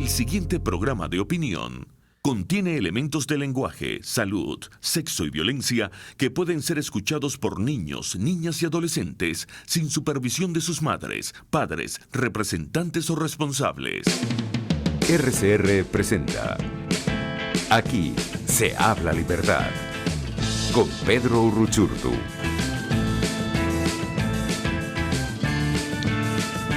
El siguiente programa de opinión contiene elementos de lenguaje, salud, sexo y violencia que pueden ser escuchados por niños, niñas y adolescentes sin supervisión de sus madres, padres, representantes o responsables. RCR presenta Aquí se habla libertad con Pedro Uruchurtu.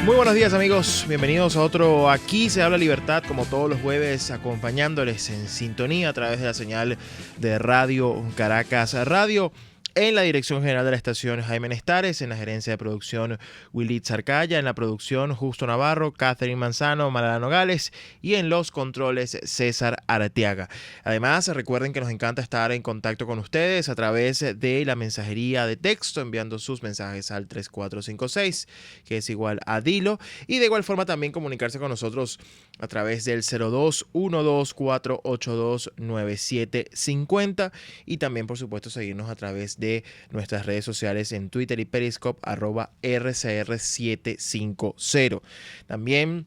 Muy buenos días, amigos, bienvenidos a otro Aquí se habla libertad, como todos los jueves, acompañándoles en sintonía a través de la señal de Radio Caracas Radio. En la dirección general de la estación, Jaime Nestares; en la gerencia de producción, Willy Zarcaya; en la producción, Justo Navarro, Catherine Manzano, Malala Nogales; y en los controles, César Arteaga. Además, recuerden que nos encanta estar en contacto con ustedes a través de la mensajería de texto, enviando sus mensajes al 3456, que es igual a Dilo, y de igual forma también comunicarse con nosotros a través del 02-12482-9750, y también, por supuesto, seguirnos a través de nuestras redes sociales en Twitter y Periscope, @RCR750. También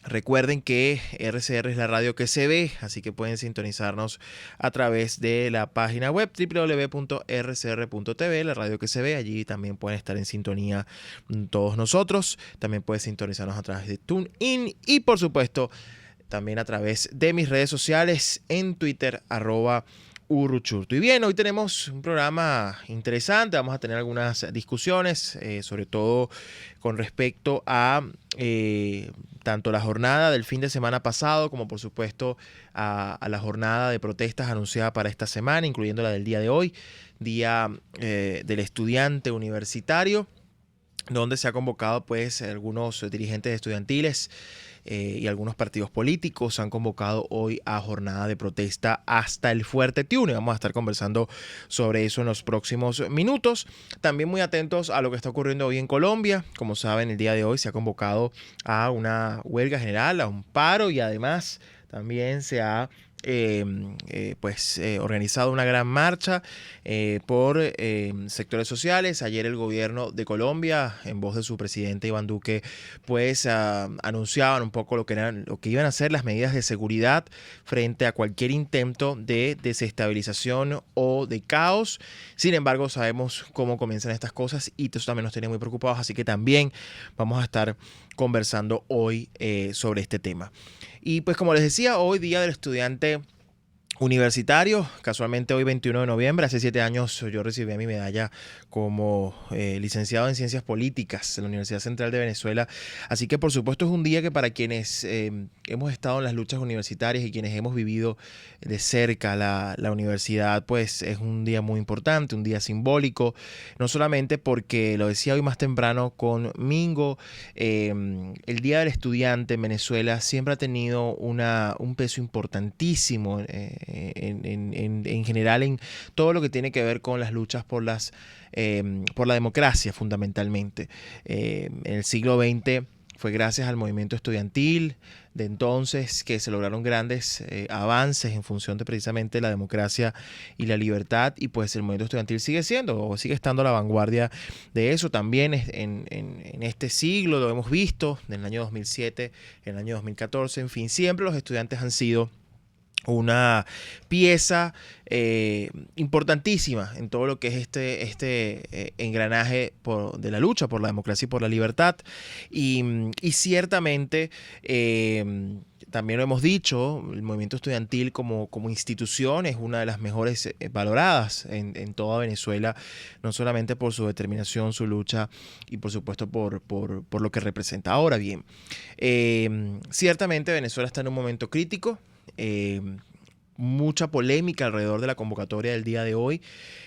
recuerden que RCR es la radio que se ve, así que pueden sintonizarnos a través de la página web www.rcr.tv, la radio que se ve. Allí también pueden estar en sintonía todos nosotros. También pueden sintonizarnos a través de TuneIn y, por supuesto, también a través de mis redes sociales en Twitter, @Uruchurtu. Y bien, hoy tenemos un programa interesante. Vamos a tener algunas discusiones, sobre todo con respecto a tanto la jornada del fin de semana pasado como, por supuesto, a la jornada de protestas anunciada para esta semana, incluyendo la del día de hoy, Día del Estudiante Universitario, donde se ha convocado pues algunos dirigentes estudiantiles y algunos partidos políticos han convocado hoy a jornada de protesta hasta el Fuerte Tiuna. Vamos a estar conversando sobre eso en los próximos minutos. También muy atentos a lo que está ocurriendo hoy en Colombia. Como saben, el día de hoy se ha convocado a una huelga general, a un paro, y además también se ha organizado una gran marcha por sectores sociales. Ayer el gobierno de Colombia, en voz de su presidente Iván Duque, pues anunciaban un poco lo que iban a ser las medidas de seguridad frente a cualquier intento de desestabilización o de caos. Sin embargo, sabemos cómo comienzan estas cosas y eso también nos tiene muy preocupados, así que también vamos a estar conversando hoy sobre este tema. Y pues, como les decía, hoy Día del Estudiante Universitario. Casualmente hoy 21 de noviembre, hace 7 años, yo recibí mi medalla como licenciado en Ciencias Políticas en la Universidad Central de Venezuela. Así que, por supuesto, es un día que para quienes hemos estado en las luchas universitarias y quienes hemos vivido de cerca la universidad, pues es un día muy importante, un día simbólico. No solamente porque, lo decía hoy más temprano con Mingo, el Día del Estudiante en Venezuela siempre ha tenido un peso importantísimo en general en todo lo que tiene que ver con las luchas por la democracia, fundamentalmente. En el siglo XX fue gracias al movimiento estudiantil de entonces que se lograron grandes avances en función de precisamente la democracia y la libertad, y pues el movimiento estudiantil sigue estando a la vanguardia de eso. También en este siglo lo hemos visto, en el año 2007, en el año 2014, en fin, siempre los estudiantes han sido una pieza importantísima en todo lo que es este engranaje de la lucha por la democracia y por la libertad. Y ciertamente, también lo hemos dicho, el movimiento estudiantil como institución es una de las mejores valoradas en toda Venezuela, no solamente por su determinación, su lucha y, por supuesto, por lo que representa. Ahora bien, ciertamente Venezuela está en un momento crítico. Mucha polémica alrededor de la convocatoria del día de hoy,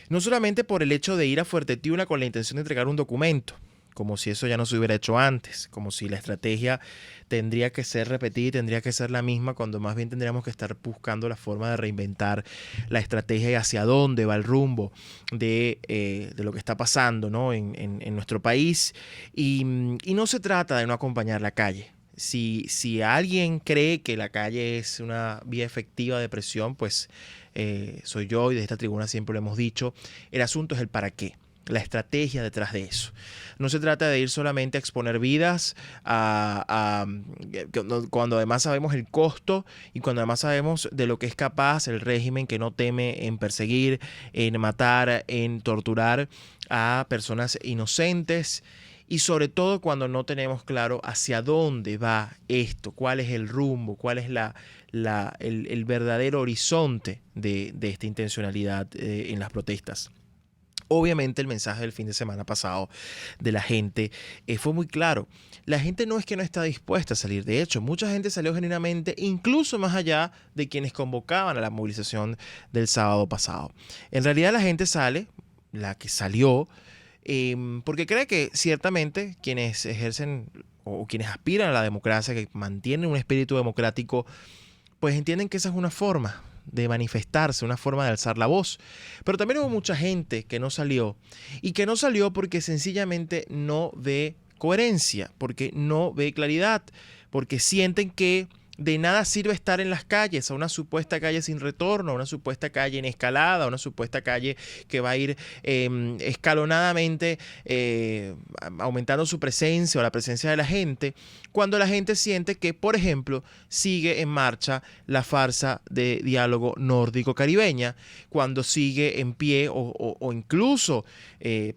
no solamente por el hecho de ir a Fuerte Tiuna con la intención de entregar un documento, como si eso ya no se hubiera hecho antes, como si la estrategia tendría que ser repetida y tendría que ser la misma, cuando más bien tendríamos que estar buscando la forma de reinventar la estrategia y hacia dónde va el rumbo de lo que está pasando, ¿no? en nuestro país. Y no se trata de no acompañar la calle. Si alguien cree que la calle es una vía efectiva de presión, pues soy yo, y de esta tribuna siempre lo hemos dicho. El asunto es el para qué. la estrategia detrás de eso. No se trata de ir solamente a exponer vidas, cuando además sabemos el costo y cuando además sabemos de lo que es capaz el régimen, que no teme en perseguir, en matar, en torturar a personas inocentes. Y sobre todo cuando no tenemos claro hacia dónde va esto, cuál es el rumbo, cuál es el verdadero horizonte de esta intencionalidad en las protestas. Obviamente el mensaje del fin de semana pasado de la gente fue muy claro. La gente no es que no está dispuesta a salir. De hecho, mucha gente salió genuinamente, incluso más allá de quienes convocaban a la movilización del sábado pasado. En realidad la gente sale, la que salió, porque cree que ciertamente quienes ejercen o quienes aspiran a la democracia, que mantienen un espíritu democrático, pues entienden que esa es una forma de manifestarse, una forma de alzar la voz. Pero también hubo mucha gente que no salió, y que no salió porque sencillamente no ve coherencia, porque no ve claridad, porque sienten que de nada sirve estar en las calles, a una supuesta calle sin retorno, a una supuesta calle en escalada, a una supuesta calle que va a ir escalonadamente aumentando su presencia o la presencia de la gente, cuando la gente siente que, por ejemplo, sigue en marcha la farsa de diálogo nórdico-caribeña, cuando sigue en pie o incluso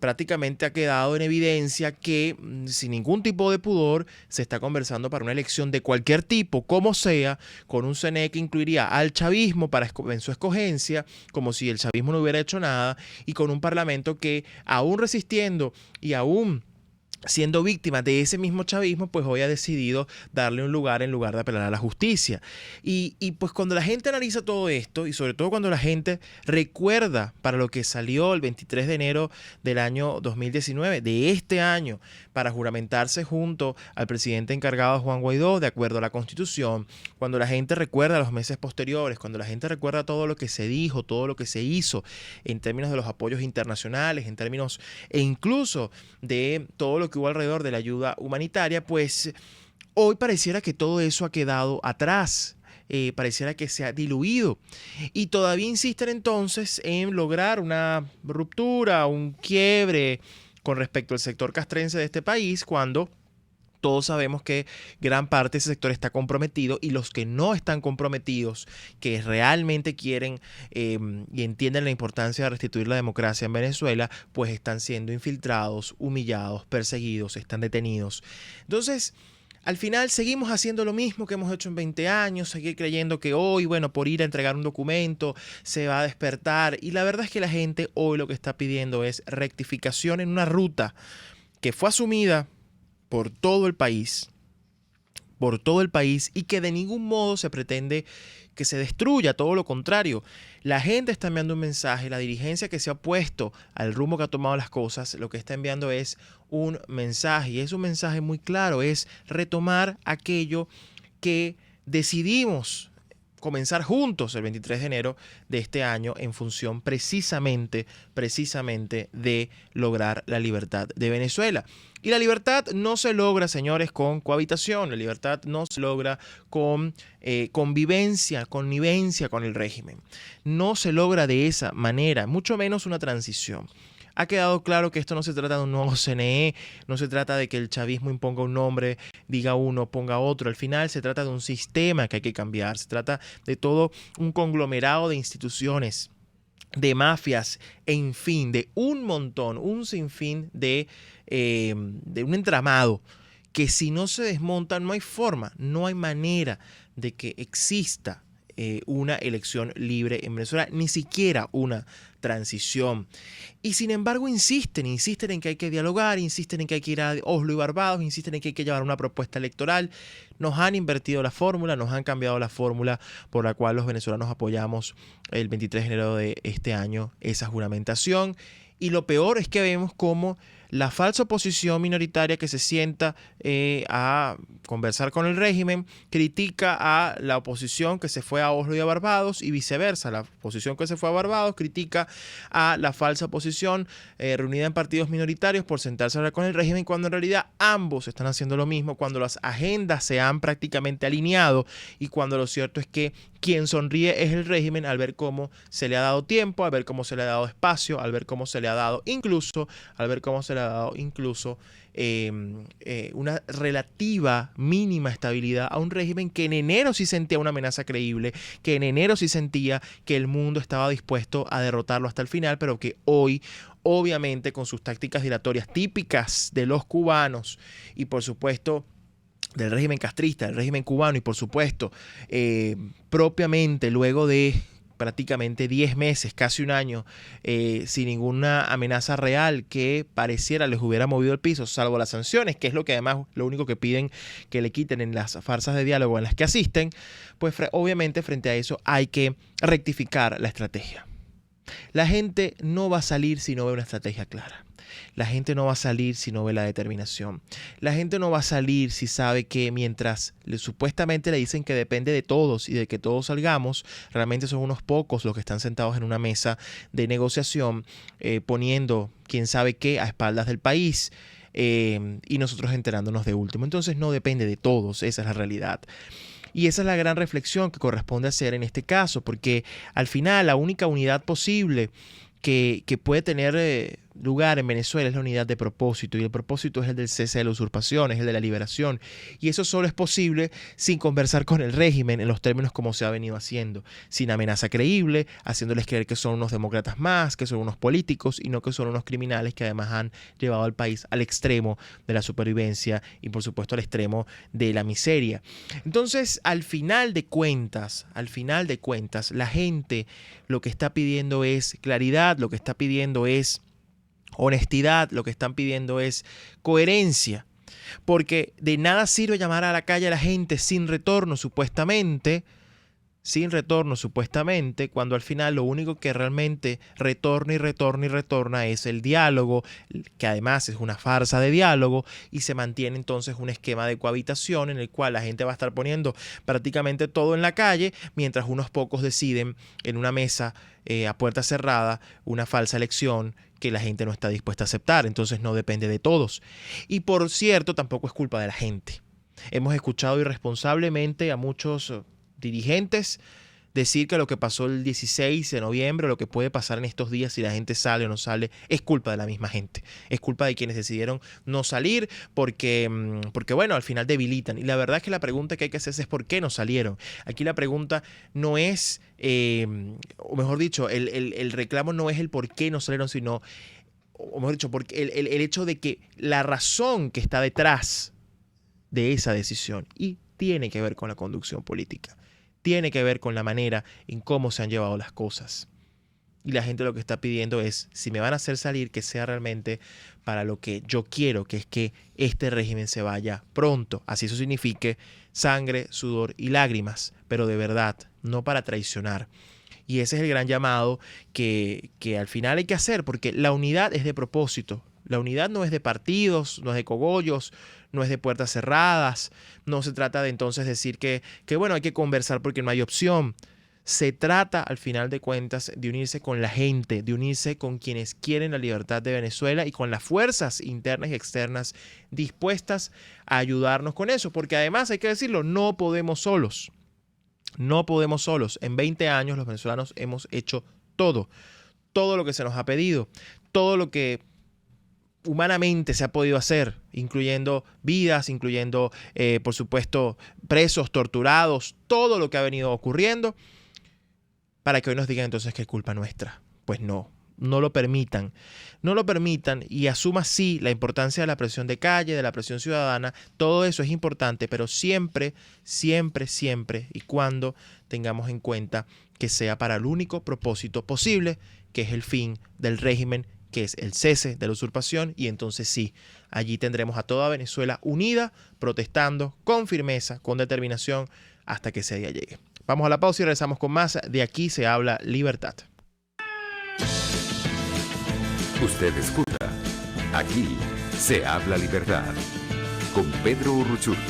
prácticamente ha quedado en evidencia que sin ningún tipo de pudor se está conversando para una elección de cualquier tipo, como sea, con un CNE que incluiría al chavismo en su escogencia, como si el chavismo no hubiera hecho nada, y con un parlamento que, aún resistiendo y aún siendo víctima de ese mismo chavismo, pues hoy ha decidido darle un lugar en lugar de apelar a la justicia. Y pues cuando la gente analiza todo esto, y sobre todo cuando la gente recuerda para lo que salió el 23 de enero del año 2019, de este año, para juramentarse junto al presidente encargado Juan Guaidó, de acuerdo a la Constitución, cuando la gente recuerda los meses posteriores, cuando la gente recuerda todo lo que se dijo, todo lo que se hizo en términos de los apoyos internacionales, en términos e incluso de todo lo que hubo alrededor de la ayuda humanitaria, pues hoy pareciera que todo eso ha quedado atrás. Pareciera que se ha diluido, y todavía insisten entonces en lograr una ruptura, un quiebre con respecto al sector castrense de este país, cuando todos sabemos que gran parte de ese sector está comprometido, y los que no están comprometidos, que realmente quieren y entienden la importancia de restituir la democracia en Venezuela, pues están siendo infiltrados, humillados, perseguidos, están detenidos. Entonces, al final seguimos haciendo lo mismo que hemos hecho en 20 años, seguir creyendo que hoy, bueno, por ir a entregar un documento se va a despertar, y la verdad es que la gente hoy lo que está pidiendo es rectificación en una ruta que fue asumida por todo el país, y que de ningún modo se pretende que se destruya, todo lo contrario. La gente está enviando un mensaje, la dirigencia que se ha opuesto al rumbo que ha tomado las cosas, lo que está enviando es un mensaje, y es un mensaje muy claro, es retomar aquello que decidimos comenzar juntos el 23 de enero de este año, en función precisamente de lograr la libertad de Venezuela. Y la libertad no se logra, señores, con cohabitación. La libertad no se logra con connivencia con el régimen. No se logra de esa manera, mucho menos una transición. Ha quedado claro que esto no se trata de un nuevo CNE, no se trata de que el chavismo imponga un nombre, diga uno, ponga otro. Al final se trata de un sistema que hay que cambiar, se trata de todo un conglomerado de instituciones, de mafias, en fin, de un montón, un sinfín de un entramado que, si no se desmonta, no hay forma, no hay manera de que exista una elección libre en Venezuela, ni siquiera una transición. Y sin embargo insisten en que hay que dialogar, insisten en que hay que ir a Oslo y Barbados, insisten en que hay que llevar una propuesta electoral. Nos han invertido la fórmula, nos han cambiado la fórmula por la cual los venezolanos apoyamos el 23 de enero de este año esa juramentación. Y lo peor es que vemos cómo la falsa oposición minoritaria que se sienta a conversar con el régimen critica a la oposición que se fue a Oslo y a Barbados, y viceversa. La oposición que se fue a Barbados critica a la falsa oposición reunida en partidos minoritarios por sentarse a hablar con el régimen, cuando en realidad ambos están haciendo lo mismo, cuando las agendas se han prácticamente alineado, y cuando lo cierto es que Quien sonríe es el régimen al ver cómo se le ha dado tiempo, al ver cómo se le ha dado espacio, al ver cómo se le ha dado incluso una relativa mínima estabilidad a un régimen que en enero sí sentía una amenaza creíble, que en enero sí sentía que el mundo estaba dispuesto a derrotarlo hasta el final, pero que hoy, obviamente, con sus tácticas dilatorias típicas de los cubanos y por supuesto del régimen castrista, del régimen cubano y por supuesto propiamente luego de prácticamente 10 meses, casi un año, sin ninguna amenaza real que pareciera les hubiera movido el piso, salvo las sanciones, que es lo que además lo único que piden que le quiten en las farsas de diálogo en las que asisten, pues obviamente frente a eso hay que rectificar la estrategia. La gente no va a salir si no ve una estrategia clara. La gente no va a salir si no ve la determinación. La gente no va a salir si sabe que mientras supuestamente le dicen que depende de todos y de que todos salgamos, realmente son unos pocos los que están sentados en una mesa de negociación poniendo quién sabe qué a espaldas del país y nosotros enterándonos de último. Entonces no depende de todos, esa es la realidad. Y esa es la gran reflexión que corresponde hacer en este caso, porque al final la única unidad posible que puede tener lugar en Venezuela es la unidad de propósito, y el propósito es el del cese de la usurpación, es el de la liberación, y eso solo es posible sin conversar con el régimen en los términos como se ha venido haciendo, sin amenaza creíble, haciéndoles creer que son unos demócratas más, que son unos políticos y no que son unos criminales que además han llevado al país al extremo de la supervivencia y por supuesto al extremo de la miseria. Entonces, al final de cuentas, la gente lo que está pidiendo es claridad, lo que está pidiendo es honestidad, lo que están pidiendo es coherencia, porque de nada sirve llamar a la calle a la gente sin retorno supuestamente, cuando al final lo único que realmente retorna es el diálogo, que además es una farsa de diálogo, y se mantiene entonces un esquema de cohabitación en el cual la gente va a estar poniendo prácticamente todo en la calle, mientras unos pocos deciden en una mesa a puerta cerrada una falsa elección que la gente no está dispuesta a aceptar. Entonces no depende de todos. Y por cierto, tampoco es culpa de la gente. Hemos escuchado irresponsablemente a muchos dirigentes decir que lo que pasó el 16 de noviembre, lo que puede pasar en estos días si la gente sale o no sale, es culpa de la misma gente. Es culpa de quienes decidieron no salir porque bueno, al final debilitan. Y la verdad es que la pregunta que hay que hacerse es ¿por qué no salieron? Aquí la pregunta no es, o mejor dicho, el reclamo no es el por qué no salieron, sino, o mejor dicho, porque el hecho de que la razón que está detrás de esa decisión, y tiene que ver con la conducción política, tiene que ver con la manera en cómo se han llevado las cosas. Y la gente lo que está pidiendo es, si me van a hacer salir, que sea realmente para lo que yo quiero, que es que este régimen se vaya pronto. Así eso signifique sangre, sudor y lágrimas, pero de verdad, no para traicionar. Y ese es el gran llamado que al final hay que hacer, porque la unidad es de propósito. La unidad no es de partidos, no es de cogollos, no es de puertas cerradas. No se trata de entonces decir que bueno, hay que conversar porque no hay opción. Se trata, al final de cuentas, de unirse con la gente, de unirse con quienes quieren la libertad de Venezuela y con las fuerzas internas y externas dispuestas a ayudarnos con eso. Porque además, hay que decirlo, no podemos solos. No podemos solos. En 20 años los venezolanos hemos hecho todo lo que se nos ha pedido, todo lo que humanamente se ha podido hacer, incluyendo vidas, incluyendo, por supuesto, presos, torturados, todo lo que ha venido ocurriendo, para que hoy nos digan entonces que es culpa nuestra. Pues no lo permitan. No lo permitan y asuma sí la importancia de la presión de calle, de la presión ciudadana. Todo eso es importante, pero siempre, siempre, siempre y cuando tengamos en cuenta que sea para el único propósito posible, que es el fin del régimen, que es el cese de la usurpación, y entonces sí, allí tendremos a toda Venezuela unida, protestando con firmeza, con determinación, hasta que ese día llegue. Vamos a la pausa y regresamos con más. De aquí se habla libertad. Usted escucha. Aquí se habla libertad. Con Pedro Urruchurtu.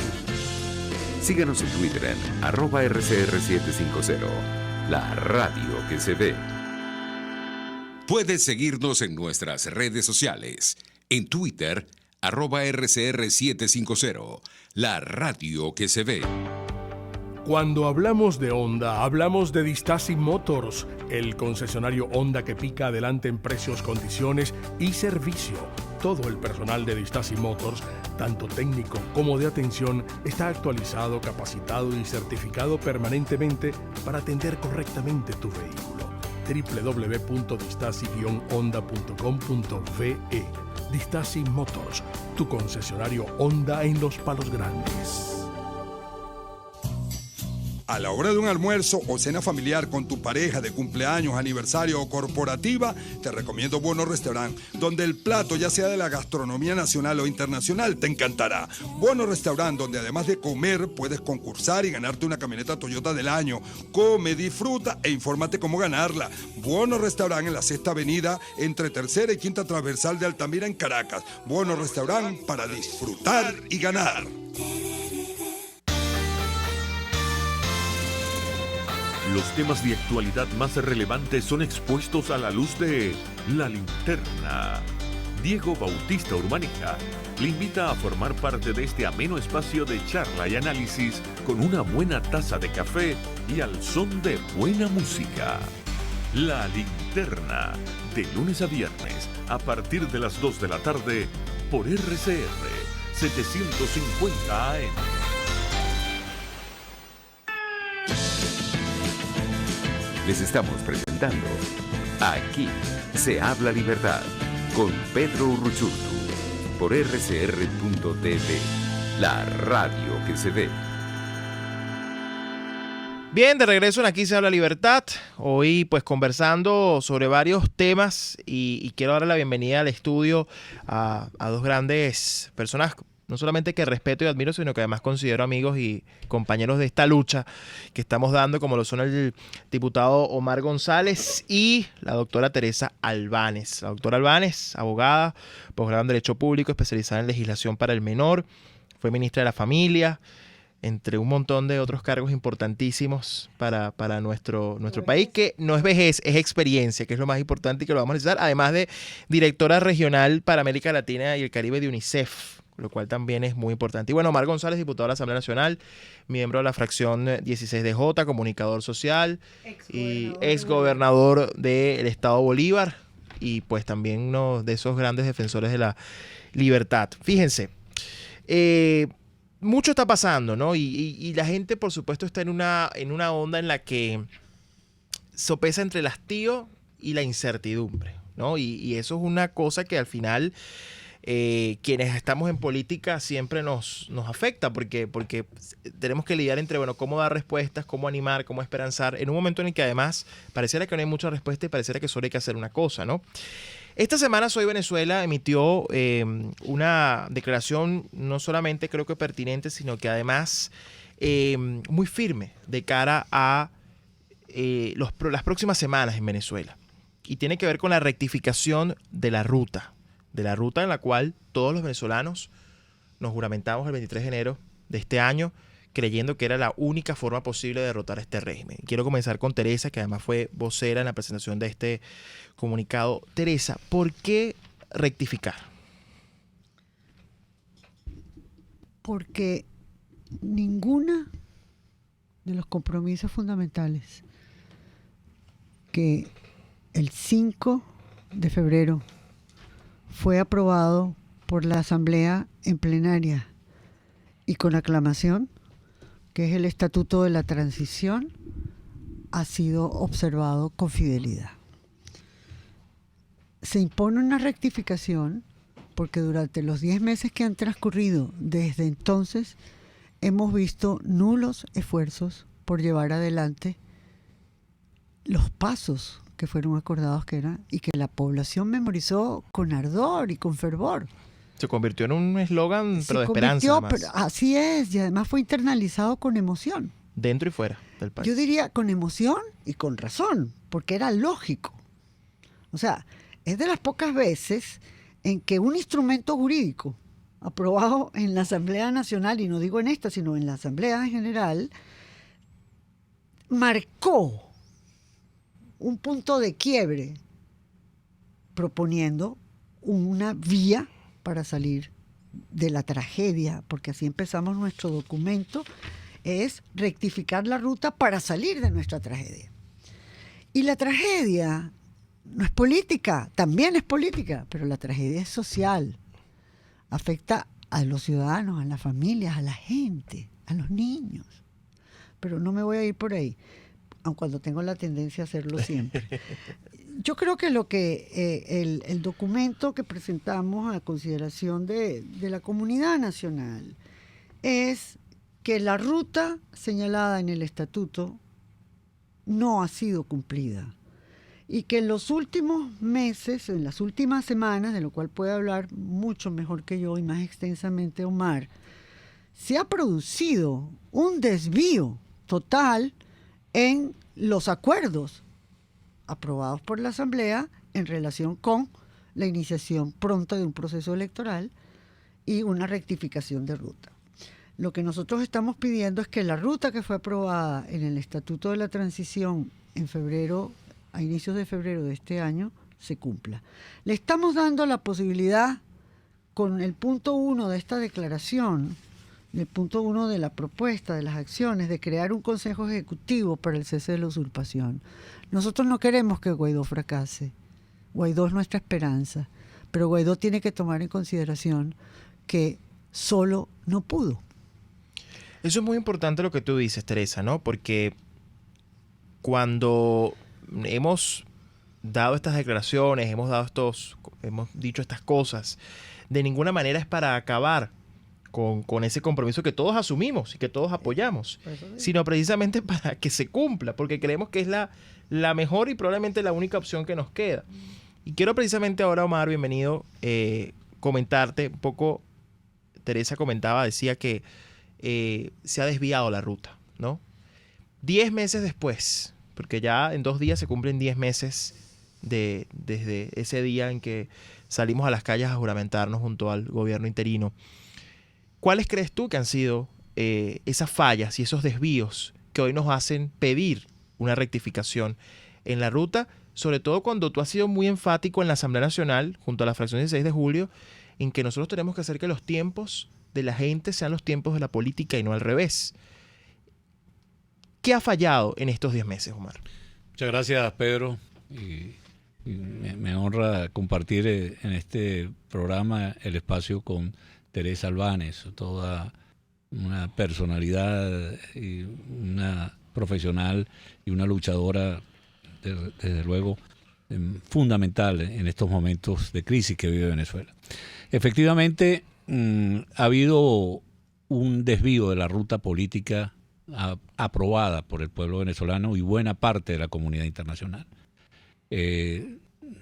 Síganos en Twitter en @RCR750. La radio que se ve. Puedes seguirnos en nuestras redes sociales. En Twitter, @RCR750. La radio que se ve. Cuando hablamos de Honda, hablamos de Distasi Motors, el concesionario Honda que pica adelante en precios, condiciones y servicio. Todo el personal de Distasi Motors, tanto técnico como de atención, está actualizado, capacitado y certificado permanentemente para atender correctamente tu vehículo. www.distasi-honda.com.ve. Distasi Motors, tu concesionario Honda en Los Palos Grandes. A la hora de un almuerzo o cena familiar con tu pareja de cumpleaños, aniversario o corporativa, te recomiendo Bueno Restaurant, donde el plato, ya sea de la gastronomía nacional o internacional, te encantará. Bueno Restaurant, donde además de comer, puedes concursar y ganarte una camioneta Toyota del año. Come, disfruta e infórmate cómo ganarla. Bueno Restaurant en la 6ª Avenida, entre 3ª y 5ª Transversal de Altamira en Caracas. Bueno Restaurant para disfrutar y ganar. Los temas de actualidad más relevantes son expuestos a la luz de La Linterna. Diego Bautista Urbaneja le invita a formar parte de este ameno espacio de charla y análisis con una buena taza de café y al son de buena música. La Linterna, de lunes a viernes, a partir de las 2 de la tarde, por RCR 750 AM. Les estamos presentando Aquí se habla libertad con Pedro Urruchurtu por rcr.tv, la radio que se ve. Bien, de regreso en Aquí se habla libertad. Hoy pues conversando sobre varios temas y quiero darle la bienvenida al estudio a dos grandes personas, no solamente que respeto y admiro, sino que además considero amigos y compañeros de esta lucha que estamos dando, como lo son el diputado Omar González y la doctora Teresa Albáñez. La doctora Albáñez, abogada, posgrado en Derecho Público, especializada en legislación para el menor, fue ministra de la Familia, entre un montón de otros cargos importantísimos para nuestro país, que no es vejez, es experiencia, que es lo más importante y que lo vamos a necesitar, además de directora regional para América Latina y el Caribe de UNICEF, lo cual también es muy importante. Y bueno, Omar González, diputado de la Asamblea Nacional, miembro de la fracción 16DJ, comunicador social y exgobernador del Estado Bolívar y pues también uno de esos grandes defensores de la libertad. Fíjense, mucho está pasando, ¿no? Y la gente, por supuesto, está en una onda en la que sopesa entre el hastío y la incertidumbre, ¿no? Y eso es una cosa que al final quienes estamos en política siempre nos afecta porque tenemos que lidiar entre, bueno, cómo dar respuestas, cómo animar, cómo esperanzar, en un momento en el que además pareciera que no hay mucha respuesta y pareciera que solo hay que hacer una cosa, ¿no? Esta semana Soy Venezuela emitió una declaración no solamente creo que pertinente, sino que además muy firme de cara a las próximas semanas en Venezuela. Y tiene que ver con la rectificación de la ruta en la cual todos los venezolanos nos juramentamos el 23 de enero de este año, creyendo que era la única forma posible de derrotar a este régimen. Quiero comenzar con Teresa, que además fue vocera en la presentación de este comunicado. Teresa, ¿por qué rectificar? Porque ninguno de los compromisos fundamentales que el 5 de febrero fue aprobado por la Asamblea en plenaria y con aclamación, que es el Estatuto de la Transición, ha sido observado con fidelidad. Se impone una rectificación porque durante los 10 meses que han transcurrido desde entonces hemos visto nulos esfuerzos por llevar adelante los pasos que fueron acordados que eran y que la población memorizó con ardor y con fervor. Se convirtió en un eslogan, pero de esperanza. Pero así es, y además fue internalizado con emoción. Dentro y fuera del país. Yo diría con emoción y con razón, porque era lógico. O sea, es de las pocas veces en que un instrumento jurídico aprobado en la Asamblea Nacional, y no digo en esta, sino en la Asamblea en general, marcó un punto de quiebre proponiendo una vía para salir de la tragedia, porque así empezamos nuestro documento, es rectificar la ruta para salir de nuestra tragedia. Y la tragedia no es política, también es política, pero la tragedia es social. Afecta a los ciudadanos, a las familias, a la gente, a los niños. Pero no me voy a ir por ahí, aun cuando tengo la tendencia a hacerlo siempre. Yo creo que el documento que presentamos a consideración de la comunidad nacional es que la ruta señalada en el estatuto no ha sido cumplida y que en los últimos meses, en las últimas semanas, de lo cual puede hablar mucho mejor que yo y más extensamente Omar, se ha producido un desvío total en los acuerdos aprobados por la Asamblea en relación con la iniciación pronta de un proceso electoral y una rectificación de ruta. Lo que nosotros estamos pidiendo es que la ruta que fue aprobada en el Estatuto de la Transición en febrero, a inicios de febrero de este año, se cumpla. Le estamos dando la posibilidad, con el punto 1 de esta declaración, el punto 1 de la propuesta, de las acciones, de crear un Consejo Ejecutivo para el cese de la usurpación. Nosotros no queremos que Guaidó fracase. Guaidó es nuestra esperanza, pero Guaidó tiene que tomar en consideración que solo no pudo. Eso es muy importante lo que tú dices, Teresa, ¿no? Porque cuando hemos dado estas declaraciones, hemos dicho estas cosas, de ninguna manera es para acabar con ese compromiso que todos asumimos y que todos apoyamos, sino precisamente para que se cumpla, porque creemos que es la mejor y probablemente la única opción que nos queda. Y quiero precisamente ahora, Omar, bienvenido, comentarte un poco. Teresa decía que se ha desviado la ruta, ¿no? 10 meses después, porque ya en 2 días se cumplen 10 meses desde ese día en que salimos a las calles a juramentarnos junto al gobierno interino. ¿Cuáles crees tú que han sido esas fallas y esos desvíos que hoy nos hacen pedir una rectificación en la ruta? Sobre todo cuando tú has sido muy enfático en la Asamblea Nacional, junto a la fracción 16 de julio, en que nosotros tenemos que hacer que los tiempos de la gente sean los tiempos de la política y no al revés. ¿Qué ha fallado en estos 10 meses, Omar? Muchas gracias, Pedro. Y me honra compartir en este programa el espacio con Teresa Albánez, toda una personalidad y una profesional y una luchadora, desde luego, fundamental en estos momentos de crisis que vive Venezuela. Efectivamente, ha habido un desvío de la ruta política aprobada por el pueblo venezolano y buena parte de la comunidad internacional.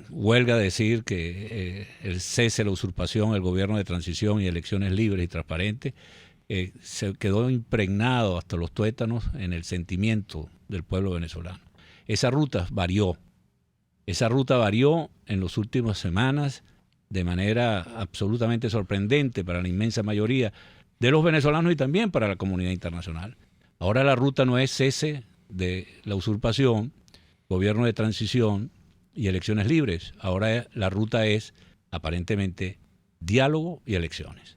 Huelga decir que el cese de la usurpación, el gobierno de transición y elecciones libres y transparentes se quedó impregnado hasta los tuétanos en el sentimiento del pueblo venezolano. Esa ruta varió en las últimas semanas de manera absolutamente sorprendente para la inmensa mayoría de los venezolanos y también para la comunidad internacional. Ahora la ruta no es cese de la usurpación, gobierno de transición y elecciones libres. Ahora la ruta es, aparentemente, diálogo y elecciones.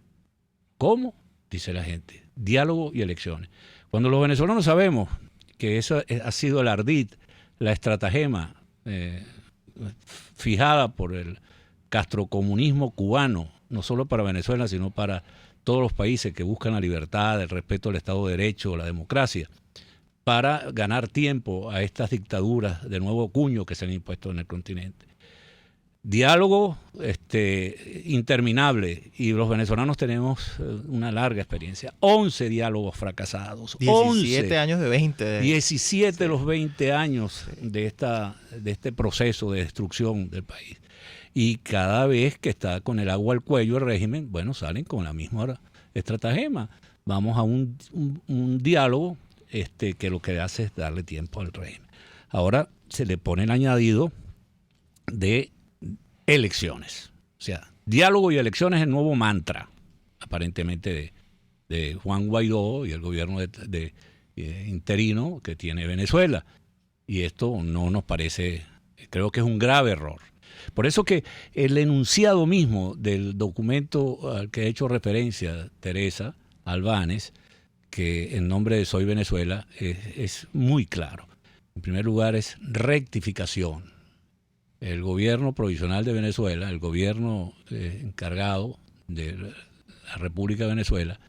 ¿Cómo? Dice la gente. Diálogo y elecciones. Cuando los venezolanos sabemos que eso ha sido el ardid, la estratagema fijada por el castrocomunismo cubano, no solo para Venezuela, sino para todos los países que buscan la libertad, el respeto al Estado de Derecho, la democracia, para ganar tiempo a estas dictaduras de nuevo cuño que se han impuesto en el continente. Diálogo interminable, y los venezolanos tenemos una larga experiencia. 11 diálogos fracasados. 17 11, años de 20. 17 de los 20 años de este proceso de destrucción del país. Y cada vez que está con el agua al cuello el régimen, bueno, salen con la misma estratagema. Vamos a un diálogo que lo que hace es darle tiempo al régimen. Ahora se le pone el añadido de elecciones. O sea, diálogo y elecciones es el nuevo mantra, aparentemente, de Juan Guaidó y el gobierno interino que tiene Venezuela. Y esto no nos parece, creo que es un grave error. Por eso que el enunciado mismo del documento al que ha hecho referencia Teresa Albánez, que en nombre de Soy Venezuela es muy claro. En primer lugar es rectificación. El gobierno provisional de Venezuela, el gobierno encargado de la República de Venezuela,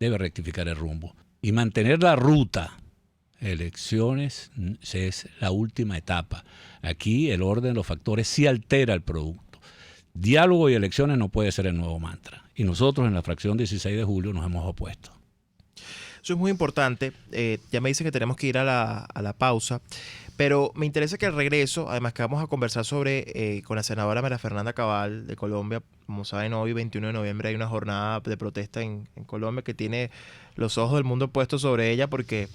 debe rectificar el rumbo y mantener la ruta. Elecciones es la última etapa. Aquí el orden de los factores sí altera el producto. Diálogo y elecciones no puede ser el nuevo mantra. Y nosotros en la fracción 16 de julio nos hemos opuesto. Eso es muy importante. Ya me dicen que tenemos que ir a la pausa, pero me interesa que al regreso, además que vamos a conversar sobre con la senadora María Fernanda Cabal de Colombia. Como saben, hoy 21 de noviembre hay una jornada de protesta en Colombia que tiene los ojos del mundo puestos sobre ella porque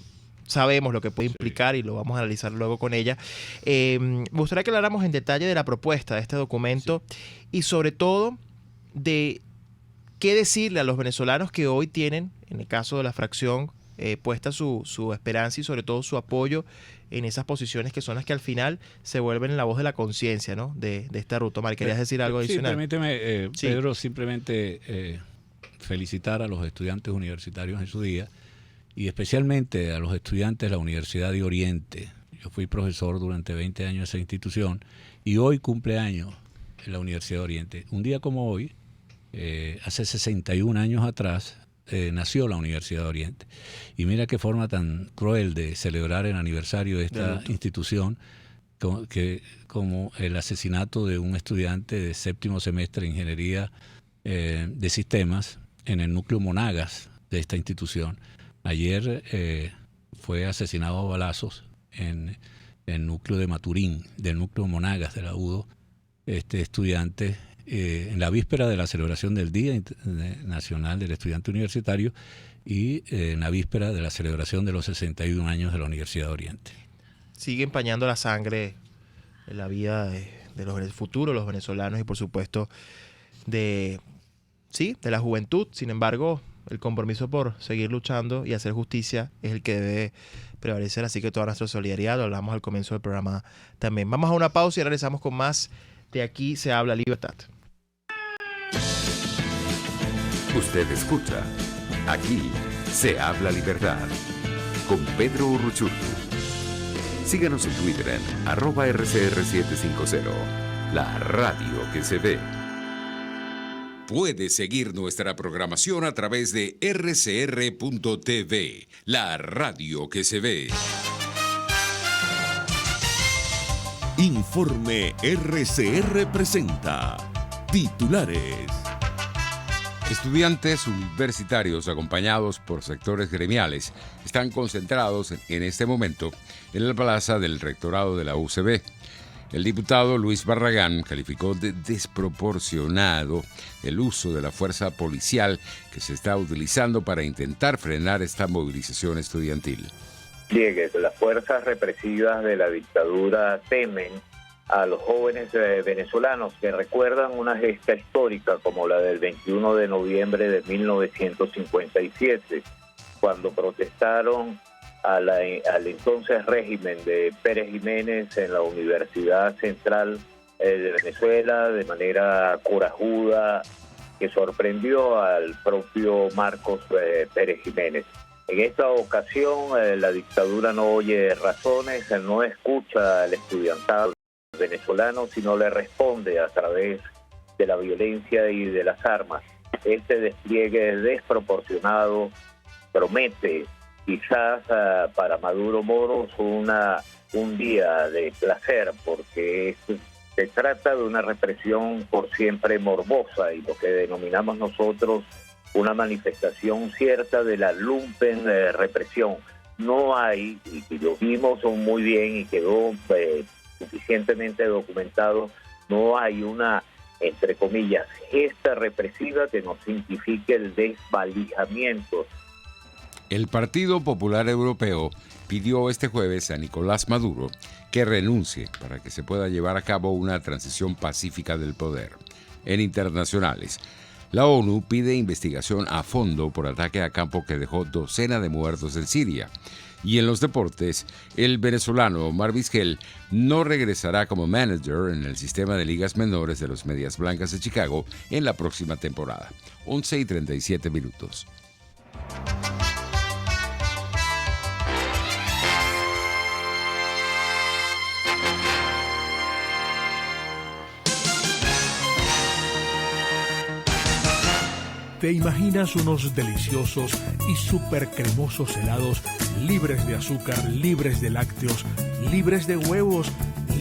sabemos lo que puede implicar y lo vamos a analizar luego con ella. Me gustaría que habláramos en detalle de la propuesta de este documento y sobre todo de qué decirle a los venezolanos que hoy tienen, en el caso de la fracción, puesta su esperanza y sobre todo su apoyo en esas posiciones que son las que al final se vuelven la voz de la conciencia, ¿no? de esta ruta. Omar, ¿querías decir algo adicional? Sí, permíteme, Pedro, simplemente felicitar a los estudiantes universitarios en su día y especialmente a los estudiantes de la Universidad de Oriente. Yo fui profesor durante 20 años de esa institución y hoy cumple años en la Universidad de Oriente. Un día como hoy, hace 61 años atrás, nació la Universidad de Oriente. Y mira qué forma tan cruel de celebrar el aniversario de esta institución como el asesinato de un estudiante de séptimo semestre de Ingeniería de Sistemas en el núcleo Monagas de esta institución. Ayer fue asesinado a balazos en el núcleo de Maturín, del núcleo Monagas de la UDO, este estudiante, en la víspera de la celebración del Día Nacional del Estudiante Universitario y en la víspera de la celebración de los 61 años de la Universidad de Oriente. Sigue empañando la sangre en la vida de los futuros, los venezolanos y por supuesto de la juventud. Sin embargo, el compromiso por seguir luchando y hacer justicia es el que debe prevalecer, así que toda nuestra solidaridad, lo hablamos al comienzo del programa también. Vamos a una pausa y regresamos con más de Aquí se habla libertad. Usted escucha Aquí se habla libertad con Pedro Urruchurtu. Síganos en Twitter en @RCR750, la radio que se ve. Puede seguir nuestra programación a través de rcr.tv, la radio que se ve. Informe RCR presenta titulares. Estudiantes universitarios acompañados por sectores gremiales están concentrados en este momento en la plaza del rectorado de la UCB. El diputado Luis Barragán calificó de desproporcionado el uso de la fuerza policial que se está utilizando para intentar frenar esta movilización estudiantil. Las fuerzas represivas de la dictadura temen a los jóvenes venezolanos que recuerdan una gesta histórica como la del 21 de noviembre de 1957, cuando protestaron al entonces régimen de Pérez Jiménez en la Universidad Central de Venezuela de manera corajuda, que sorprendió al propio Marcos Pérez Jiménez. En esta ocasión la dictadura no oye razones, no escucha al estudiantado venezolano, sino le responde a través de la violencia y de las armas. Este despliegue desproporcionado promete quizás para Maduro Moros un día de placer, porque se trata de una represión por siempre morbosa y lo que denominamos nosotros una manifestación cierta de la lumpen represión. No hay, y lo vimos muy bien y quedó suficientemente documentado, no hay una, entre comillas, gesta represiva que nos signifique el desvalijamiento. El Partido Popular Europeo pidió este jueves a Nicolás Maduro que renuncie para que se pueda llevar a cabo una transición pacífica del poder. En internacionales, la ONU pide investigación a fondo por ataque a campo que dejó docenas de muertos en Siria. Y en los deportes, el venezolano Omar Vizquel no regresará como manager en el sistema de ligas menores de los Medias Blancas de Chicago en la próxima temporada. 11:37 minutos. ¿Te imaginas unos deliciosos y súper cremosos helados libres de azúcar, libres de lácteos, libres de huevos,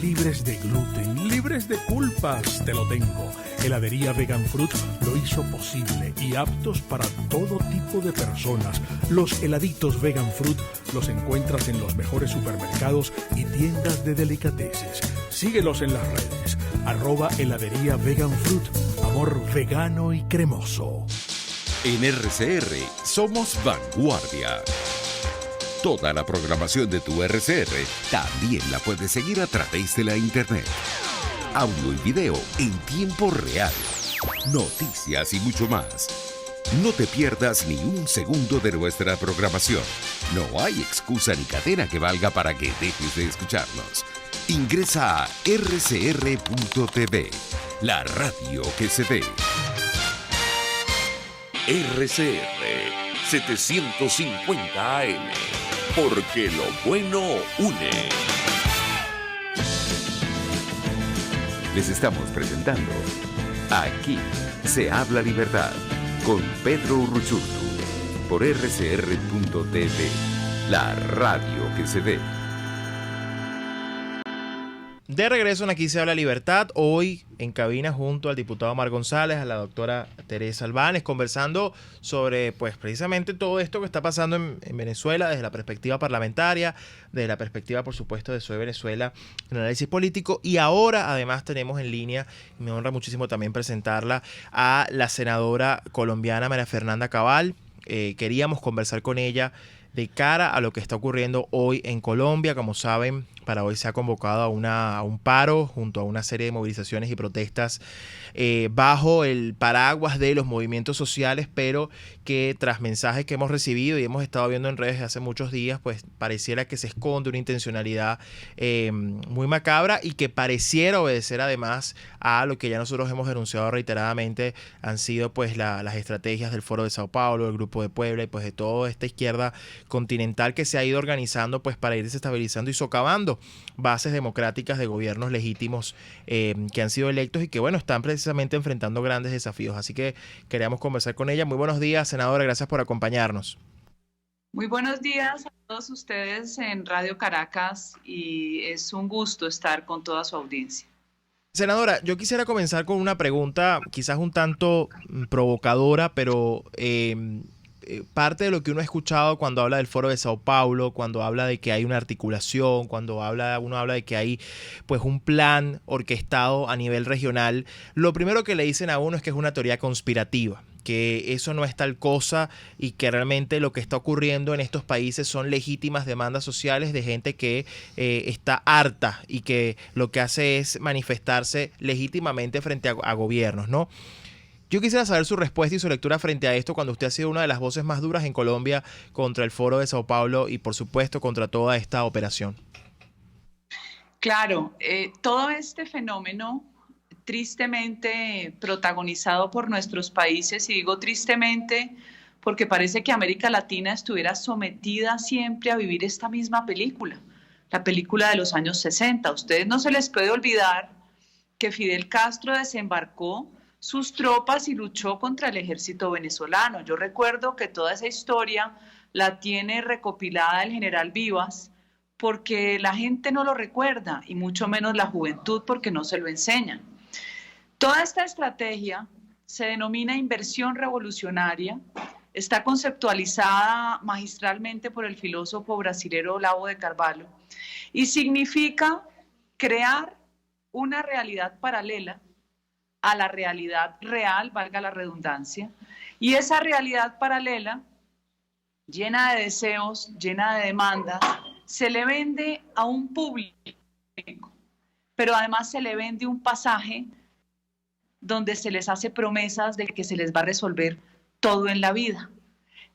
libres de gluten, libres de culpas? Te lo tengo. Heladería Vegan Fruit lo hizo posible y aptos para todo tipo de personas. Los heladitos Vegan Fruit los encuentras en los mejores supermercados y tiendas de delicateces. Síguelos en las redes. @heladería Vegan Fruit. Amor vegano y cremoso. En RCR somos vanguardia. Toda la programación de tu RCR también la puedes seguir a través de la internet. Audio y video en tiempo real. Noticias y mucho más. No te pierdas ni un segundo de nuestra programación. No hay excusa ni cadena que valga para que dejes de escucharnos. Ingresa a rcr.tv, la radio que se ve. RCR 750 AM, porque lo bueno une. Les estamos presentando Aquí se habla libertad con Pedro Urruchurtu por rcr.tv, la radio que se ve. De regreso en Aquí se habla libertad, hoy en cabina junto al diputado Omar González, a la doctora Teresa Albáñez, conversando sobre pues precisamente todo esto que está pasando en Venezuela desde la perspectiva parlamentaria, desde la perspectiva por supuesto de Soy Venezuela, un análisis político, y ahora además tenemos en línea, y me honra muchísimo también presentarla, a la senadora colombiana María Fernanda Cabal. Queríamos conversar con ella de cara a lo que está ocurriendo hoy en Colombia. Como saben, para hoy se ha convocado a un paro junto a una serie de movilizaciones y protestas bajo el paraguas de los movimientos sociales, pero que tras mensajes que hemos recibido y hemos estado viendo en redes desde hace muchos días, pues pareciera que se esconde una intencionalidad muy macabra y que pareciera obedecer además a lo que ya nosotros hemos denunciado reiteradamente, han sido pues las estrategias del Foro de Sao Paulo, del Grupo de Puebla y pues de toda esta izquierda continental que se ha ido organizando pues para ir desestabilizando y socavando bases democráticas de gobiernos legítimos que han sido electos y que bueno, están precisamente enfrentando grandes desafíos. Así que queríamos conversar con ella. Muy buenos días, senadora, gracias por acompañarnos. Muy buenos días a todos ustedes en Radio Caracas y es un gusto estar con toda su audiencia. Senadora, yo quisiera comenzar con una pregunta quizás un tanto provocadora, pero parte de lo que uno ha escuchado cuando habla del Foro de Sao Paulo, cuando habla de que hay una articulación, cuando uno habla de que hay pues un plan orquestado a nivel regional, lo primero que le dicen a uno es que es una teoría conspirativa, que eso no es tal cosa y que realmente lo que está ocurriendo en estos países son legítimas demandas sociales de gente que está harta y que lo que hace es manifestarse legítimamente frente a gobiernos, ¿no? Yo quisiera saber su respuesta y su lectura frente a esto cuando usted ha sido una de las voces más duras en Colombia contra el Foro de Sao Paulo y por supuesto contra toda esta operación. Claro, todo este fenómeno tristemente protagonizado por nuestros países, y digo tristemente porque parece que América Latina estuviera sometida siempre a vivir esta misma película, la película de los años 60. A ustedes no se les puede olvidar que Fidel Castro desembarcó sus tropas y luchó contra el ejército venezolano. Yo recuerdo que toda esa historia la tiene recopilada el general Vivas, porque la gente no lo recuerda, y mucho menos la juventud, porque no se lo enseñan. Toda esta estrategia se denomina inversión revolucionaria, está conceptualizada magistralmente por el filósofo brasilero Olavo de Carvalho, y significa crear una realidad paralela a la realidad real, valga la redundancia, y esa realidad paralela, llena de deseos, llena de demandas, se le vende a un público, pero además se le vende un pasaje donde se les hace promesas de que se les va a resolver todo en la vida.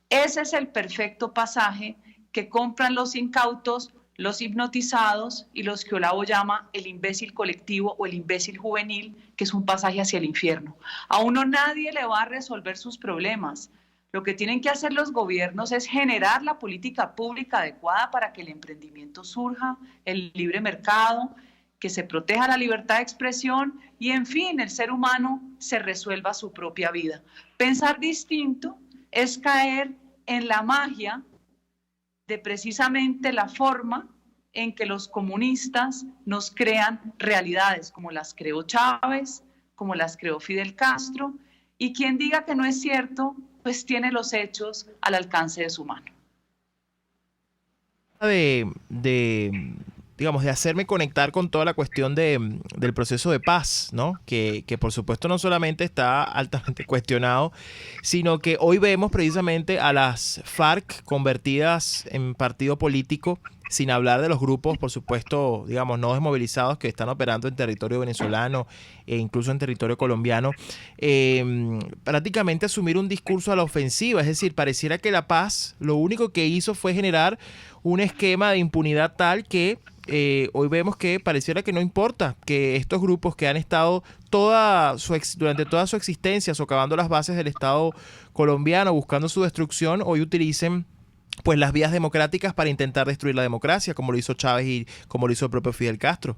Ese es el perfecto pasaje que compran los incautos, los hipnotizados y los que Olavo llama el imbécil colectivo o el imbécil juvenil, que es un pasaje hacia el infierno. A uno nadie le va a resolver sus problemas. Lo que tienen que hacer los gobiernos es generar la política pública adecuada para que el emprendimiento surja, el libre mercado, que se proteja la libertad de expresión y, en fin, el ser humano se resuelva su propia vida. Pensar distinto es caer en la magia de precisamente la forma en que los comunistas nos crean realidades, como las creó Chávez, como las creó Fidel Castro, y quien diga que no es cierto, pues tiene los hechos al alcance de su mano. Digamos, de hacerme conectar con toda la cuestión del proceso de paz, ¿no? Que por supuesto no solamente está altamente cuestionado, sino que hoy vemos precisamente a las FARC convertidas en partido político, sin hablar de los grupos, por supuesto, digamos, no desmovilizados que están operando en territorio venezolano e incluso en territorio colombiano, prácticamente asumir un discurso a la ofensiva. Es decir, pareciera que la paz lo único que hizo fue generar un esquema de impunidad tal que hoy vemos que pareciera que no importa que estos grupos que han estado durante toda su existencia socavando las bases del Estado colombiano, buscando su destrucción, hoy utilicen pues las vías democráticas para intentar destruir la democracia, como lo hizo Chávez y como lo hizo el propio Fidel Castro.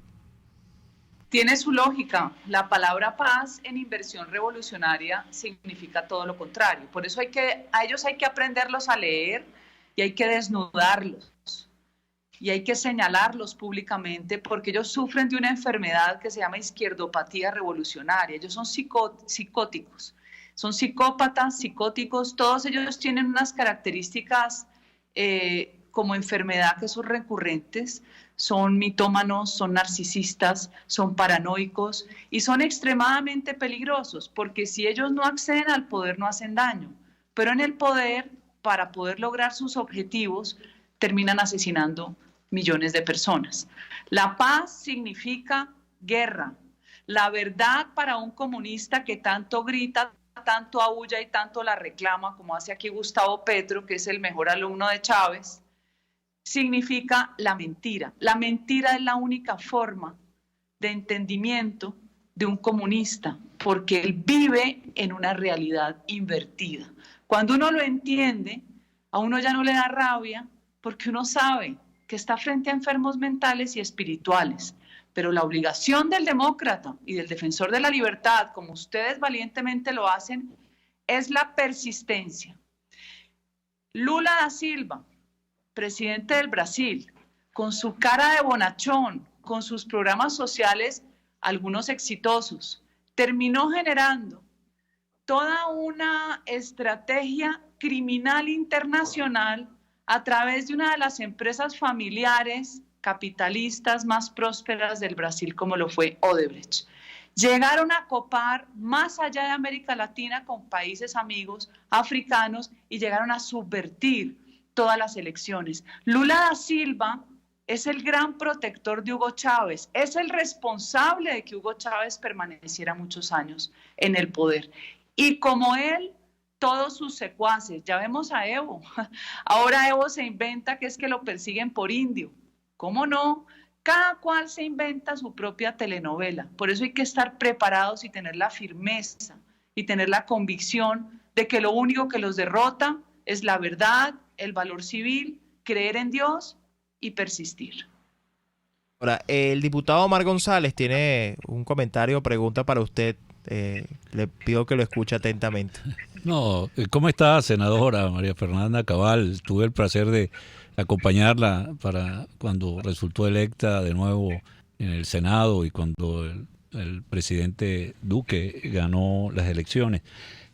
Tiene su lógica. La palabra paz en inversión revolucionaria significa todo lo contrario. Por eso a ellos hay que aprenderlos a leer y hay que desnudarlos. Y hay que señalarlos públicamente porque ellos sufren de una enfermedad que se llama izquierdopatía revolucionaria. Ellos son psicóticos, son psicópatas, psicóticos, todos ellos tienen unas características como enfermedad que son recurrentes, son mitómanos, son narcisistas, son paranoicos y son extremadamente peligrosos porque si ellos no acceden al poder no hacen daño, pero en el poder, para poder lograr sus objetivos, terminan asesinando millones de personas. La paz significa guerra. La verdad para un comunista que tanto grita, tanto aúlla y tanto la reclama, como hace aquí Gustavo Petro, que es el mejor alumno de Chávez, significa la mentira. La mentira es la única forma de entendimiento de un comunista, porque él vive en una realidad invertida. Cuando uno lo entiende, a uno ya no le da rabia, porque uno sabe que está frente a enfermos mentales y espirituales. Pero la obligación del demócrata y del defensor de la libertad, como ustedes valientemente lo hacen, es la persistencia. Lula da Silva, presidente del Brasil, con su cara de bonachón, con sus programas sociales, algunos exitosos, terminó generando toda una estrategia criminal internacional a través de una de las empresas familiares capitalistas más prósperas del Brasil, como lo fue Odebrecht. Llegaron a copar más allá de América Latina con países amigos africanos y llegaron a subvertir todas las elecciones. Lula da Silva es el gran protector de Hugo Chávez, es el responsable de que Hugo Chávez permaneciera muchos años en el poder. Y como él, todos sus secuaces, ya vemos a Evo, ahora Evo se inventa que es que lo persiguen por indio, ¿cómo no? Cada cual se inventa su propia telenovela, por eso hay que estar preparados y tener la firmeza y tener la convicción de que lo único que los derrota es la verdad, el valor civil, creer en Dios y persistir. Ahora, el diputado Omar González tiene un comentario o pregunta para usted. Le pido que lo escuche atentamente. No, ¿cómo está, senadora María Fernanda Cabal? Tuve el placer de acompañarla para cuando resultó electa de nuevo en el Senado y cuando el presidente Duque ganó las elecciones.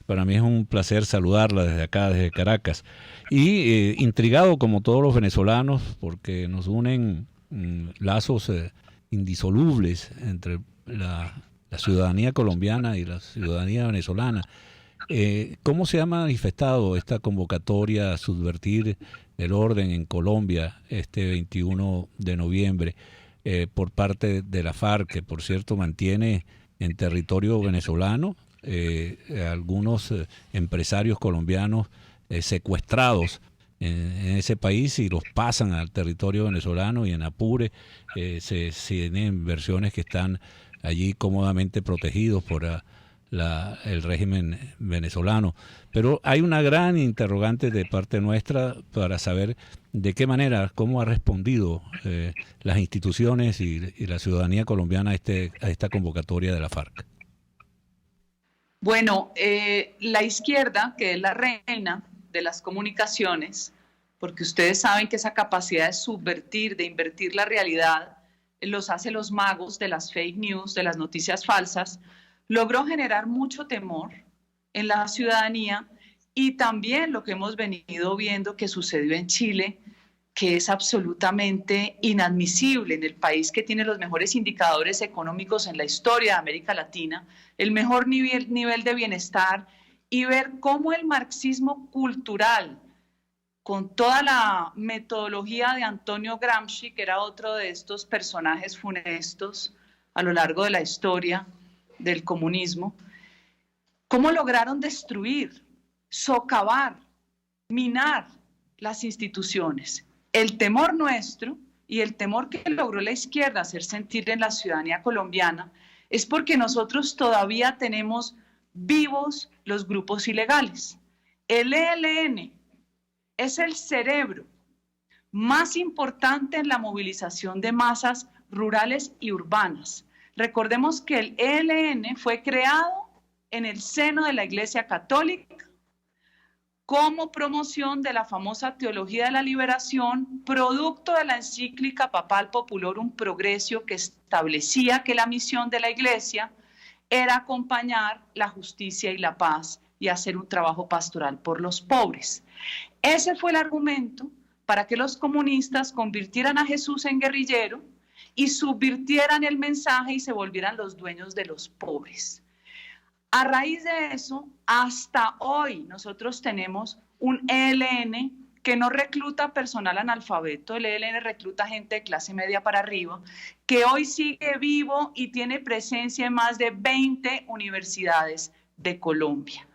Para mí es un placer saludarla desde acá, desde Caracas. Y intrigado como todos los venezolanos porque nos unen lazos indisolubles entre la ciudadanía colombiana y la ciudadanía venezolana. ¿Cómo se ha manifestado esta convocatoria a subvertir el orden en Colombia este 21 de noviembre por parte de la FARC, que por cierto mantiene en territorio venezolano algunos empresarios colombianos secuestrados en ese país y los pasan al territorio venezolano y en Apure se tienen versiones que están allí cómodamente protegidos por el régimen venezolano. Pero hay una gran interrogante de parte nuestra para saber de qué manera, cómo ha respondido las instituciones y la ciudadanía colombiana a esta convocatoria de la FARC. Bueno, la izquierda, que es la reina de las comunicaciones, porque ustedes saben que esa capacidad de subvertir, de invertir la realidad, los hace los magos de las fake news, de las noticias falsas, logró generar mucho temor en la ciudadanía y también lo que hemos venido viendo que sucedió en Chile, que es absolutamente inadmisible en el país que tiene los mejores indicadores económicos en la historia de América Latina, el mejor nivel de bienestar, y ver cómo el marxismo cultural, con toda la metodología de Antonio Gramsci, que era otro de estos personajes funestos a lo largo de la historia del comunismo, cómo lograron destruir, socavar, minar las instituciones. El temor nuestro y el temor que logró la izquierda hacer sentir en la ciudadanía colombiana es porque nosotros todavía tenemos vivos los grupos ilegales. El ELN es el cerebro más importante en la movilización de masas rurales y urbanas. Recordemos que el ELN fue creado en el seno de la Iglesia Católica como promoción de la famosa teología de la liberación, producto de la encíclica papal Populorum Progressio, que establecía que la misión de la Iglesia era acompañar la justicia y la paz y hacer un trabajo pastoral por los pobres. Ese fue el argumento para que los comunistas convirtieran a Jesús en guerrillero y subvirtieran el mensaje y se volvieran los dueños de los pobres. A raíz de eso, hasta hoy nosotros tenemos un ELN que no recluta personal analfabeto, el ELN recluta gente de clase media para arriba, que hoy sigue vivo y tiene presencia en más de 20 universidades de Colombia.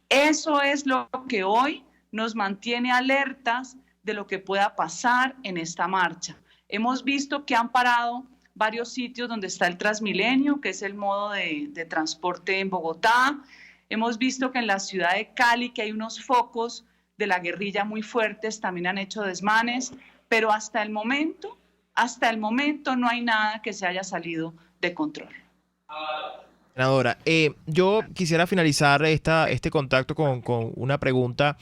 Eso es lo que hoy nos mantiene alertas de lo que pueda pasar en esta marcha. Hemos visto que han parado varios sitios donde está el Transmilenio, que es el modo de transporte en Bogotá. Hemos visto que en la ciudad de Cali, que hay unos focos de la guerrilla muy fuertes, también han hecho desmanes, pero hasta el momento no hay nada que se haya salido de control. Senadora, yo quisiera finalizar este contacto con una pregunta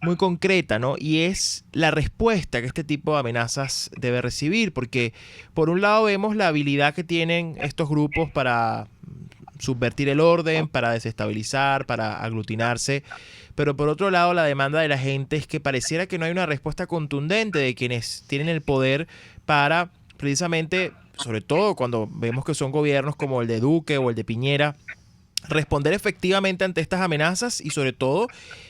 muy concreta, ¿no? Y es la respuesta que este tipo de amenazas debe recibir, porque por un lado vemos la habilidad que tienen estos grupos para subvertir el orden, para desestabilizar, para aglutinarse, pero por otro lado la demanda de la gente es que pareciera que no hay una respuesta contundente de quienes tienen el poder para precisamente, sobre todo cuando vemos que son gobiernos como el de Duque o el de Piñera, responder efectivamente ante estas amenazas y sobre todo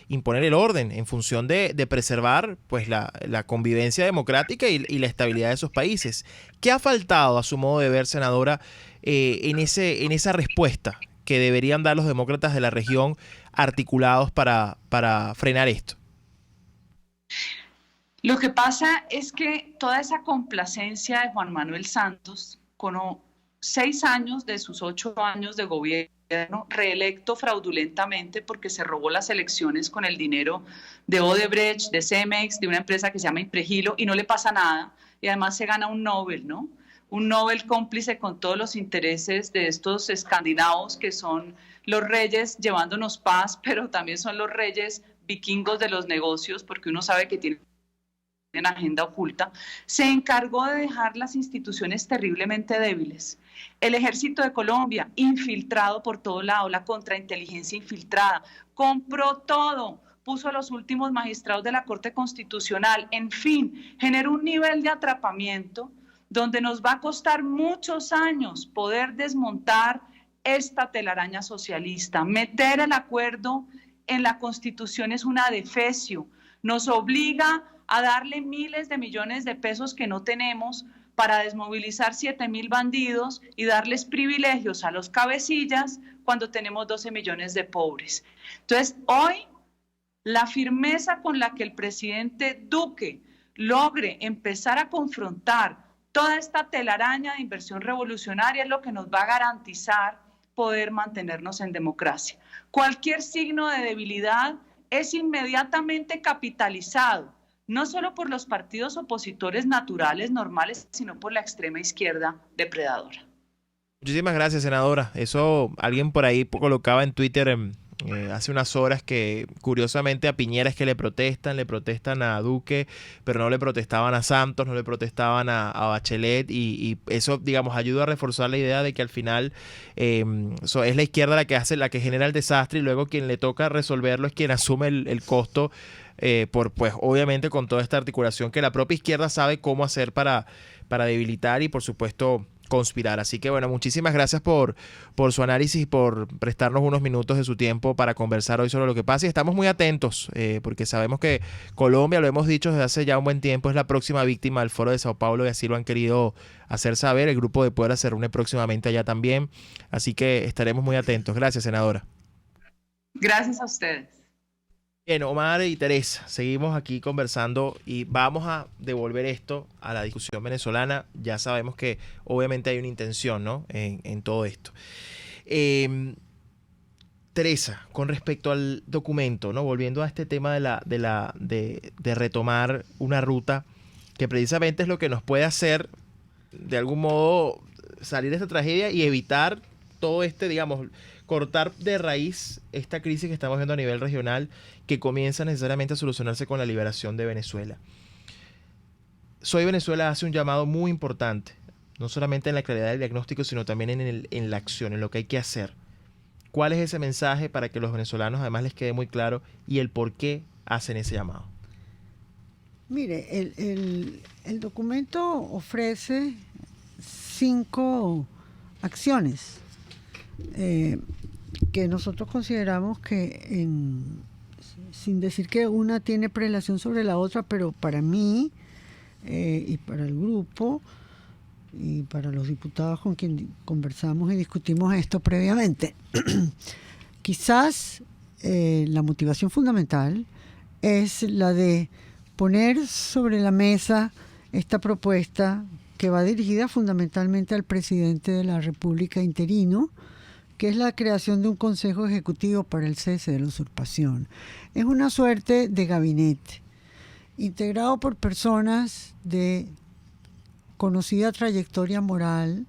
imponer el orden en función de preservar pues la convivencia democrática y la estabilidad de esos países. ¿Qué ha faltado a su modo de ver, senadora, en esa respuesta que deberían dar los demócratas de la región articulados para frenar esto? Lo que pasa es que toda esa complacencia de Juan Manuel Santos, con 6 años de sus 8 años de gobierno, reelecto fraudulentamente porque se robó las elecciones con el dinero de Odebrecht, de Cemex, de una empresa que se llama Impregilo, y no le pasa nada, y además se gana un Nobel, ¿no? Un Nobel cómplice con todos los intereses de estos escandinavos que son los reyes llevándonos paz, pero también son los reyes vikingos de los negocios, porque uno sabe que tienen agenda oculta. Se encargó de dejar las instituciones terriblemente débiles. El ejército de Colombia, infiltrado por todo lado, la contrainteligencia infiltrada, compró todo, puso a los últimos magistrados de la Corte Constitucional, en fin, generó un nivel de atrapamiento donde nos va a costar muchos años poder desmontar esta telaraña socialista. Meter el acuerdo en la Constitución es una adefesio, nos obliga a darle miles de millones de pesos que no tenemos para desmovilizar 7.000 bandidos y darles privilegios a los cabecillas cuando tenemos 12 millones de pobres. Entonces, hoy, la firmeza con la que el presidente Duque logre empezar a confrontar toda esta telaraña de inversión revolucionaria es lo que nos va a garantizar poder mantenernos en democracia. Cualquier signo de debilidad es inmediatamente capitalizado, no solo por los partidos opositores naturales, normales, sino por la extrema izquierda depredadora. Muchísimas gracias, senadora. Eso alguien por ahí colocaba en Twitter hace unas horas que curiosamente a Piñera es que le protestan a Duque, pero no le protestaban a Santos, no le protestaban a Bachelet y eso, digamos, ayuda a reforzar la idea de que al final es la izquierda la que genera el desastre y luego quien le toca resolverlo es quien asume el costo pues obviamente con toda esta articulación que la propia izquierda sabe cómo hacer para debilitar y por supuesto conspirar. Así que bueno, muchísimas gracias por su análisis y por prestarnos unos minutos de su tiempo para conversar hoy sobre lo que pasa y estamos muy atentos porque sabemos que Colombia, lo hemos dicho desde hace ya un buen tiempo, es la próxima víctima del Foro de Sao Paulo y así lo han querido hacer saber. El Grupo de Puebla se reúne próximamente allá también, así que estaremos muy atentos. Gracias, senadora. Gracias a ustedes. Bien, Omar y Teresa, seguimos aquí conversando y vamos a devolver esto a la discusión venezolana. Ya sabemos que obviamente hay una intención, ¿no? en todo esto. Teresa, con respecto al documento, ¿no? Volviendo a este tema de retomar una ruta que precisamente es lo que nos puede hacer de algún modo salir de esta tragedia y evitar todo digamos, cortar de raíz esta crisis que estamos viendo a nivel regional que comienza necesariamente a solucionarse con la liberación de Venezuela. Soy Venezuela hace un llamado muy importante, no solamente en la claridad del diagnóstico, sino también en la acción, en lo que hay que hacer. ¿Cuál es ese mensaje para que los venezolanos además les quede muy claro y el por qué hacen ese llamado? Mire, el documento ofrece 5 acciones que nosotros consideramos que, sin decir que una tiene prelación sobre la otra, pero para mí y para el grupo y para los diputados con quien conversamos y discutimos esto previamente, quizás la motivación fundamental es la de poner sobre la mesa esta propuesta que va dirigida fundamentalmente al presidente de la República interino, que es la creación de un Consejo Ejecutivo para el cese de la usurpación. Es una suerte de gabinete, integrado por personas de conocida trayectoria moral,